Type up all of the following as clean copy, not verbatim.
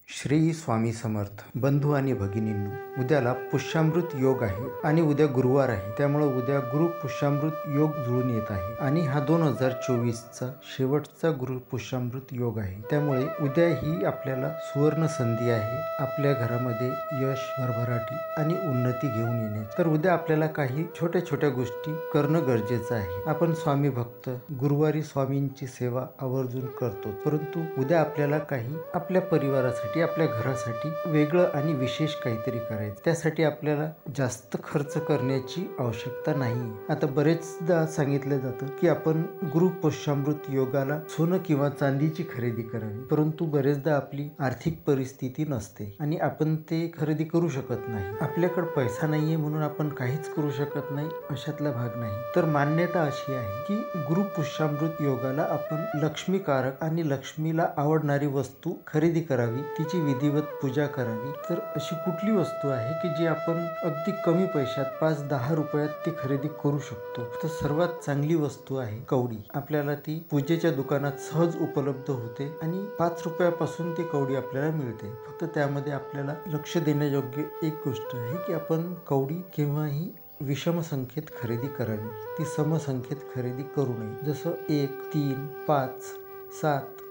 श्री स्वामी समर्थ. बंधू आणि भगिनींनो, उद्याला पुष्यामृत योग आहे आणि उद्या गुरुवार आहे, त्यामुळे उद्या गुरु पुष्यामृत योग जुळून येत आहे आणि हा 2024चा शेवटचा गुरु पुष्यामृत योग आहे. त्यामुळे उद्या ही आपल्याला सुवर्ण संधी आहे आपल्या घरामध्ये यश, भरभराटी आणि उन्नती घेऊन येणे. तर उद्या आपल्याला काही छोट्या छोट्या गोष्टी करणं गरजेचं आहे. आपण स्वामी भक्त गुरुवारी स्वामींची सेवा आवर्जून करतो, परंतु उद्या आपल्याला काही आपल्या परिवारासाठी, आपल्या घरासाठी वेगळं आणि विशेष काहीतरी करायचं. त्यासाठी आपल्याला जास्त खर्च करण्याची आवश्यकता नाही. आता बरेचदा सांगितलं जातं की आपण गुरु पुष्यामृत योगाला सोनं किंवा चांदीची खरेदी करावी, परंतु बरेचदा आपली आर्थिक परिस्थिती नसते आणि आपण ते खरेदी करू शकत नाही. आपल्याकडे पैसा नाहीये म्हणून आपण काहीच करू शकत नाही, अशातला भाग नाही. तर मान्यता अशी आहे की गुरु पुष्यामृत योगाला आपण लक्ष्मीकारक आणि लक्ष्मीला आवडणारी वस्तू खरेदी करावी, तिची विधिवत पूजा करावी. तर अशी कुठली वस्तू आहे की जी आपण अगदी कमी पैशात 5-10 रुपयात ती खरेदी करू शकतो? तर सर्वात चांगली वस्तू आहे कवडी. आपल्याला ती पूजेच्या दुकानात सहज उपलब्ध होते आणि 5 रुपयापासून ती कवडी आपल्याला मिळते. फक्त त्यामध्ये आपल्याला लक्ष देण्यायोग्य एक गोष्ट आहे की आपण कवडी केव्हाही विषम संख्येत खरेदी करावी, ती समसंख्येत खरेदी करू नये. जसं 1, 3, 5, 7,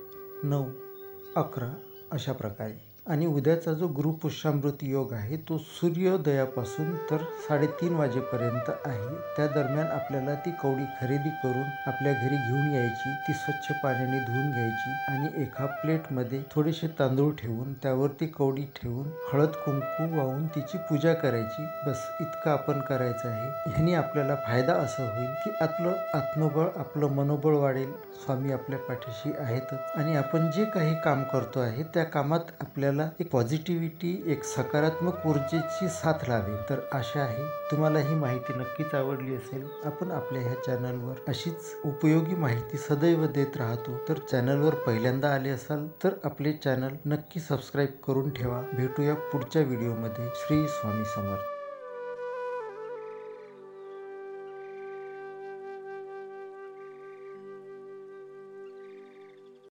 9, 11 अशा प्रकारे. आणि उद्याचा जो गुरु पुष्यामृत योग आहे तो सूर्योदयापासून तर 3:30 वाजेपर्यंत आहे. त्या दरम्यान आपल्याला ती कवडी खरेदी करून आपल्या घरी घेऊन यायची, ती स्वच्छ पाण्याने धुवून घ्यायची आणि एका प्लेटमध्ये थोडेसे तांदूळ ठेवून त्यावर ती कवडी ठेवून हळद कुंकू वाहून तिची पूजा करायची. बस इतकं आपण करायचं आहे. ह्याने आपल्याला फायदा असा होईल की आपलं आत्मबळ, आपलं मनोबळ वाढेल. स्वामी आपल्या पाठीशी आहेतच आणि आपण जे काही काम करतो आहे त्या कामात आपल्याला एक पॉझिटिव्हिटी, एक सकारात्मक ऊर्जेची साथ लावेल. तर आशा आहे तुम्हाला ही माहिती नक्कीच आवडली असेल. आपण आपल्या ह्या चॅनलवर अशीच उपयोगी माहिती सदैव देत राहतो. तर चॅनलवर पहिल्यांदा आले असाल तर आपले चॅनल नक्की सबस्क्राईब करून ठेवा. भेटूया पुढच्या व्हिडिओमध्ये. श्री स्वामी समर्थ.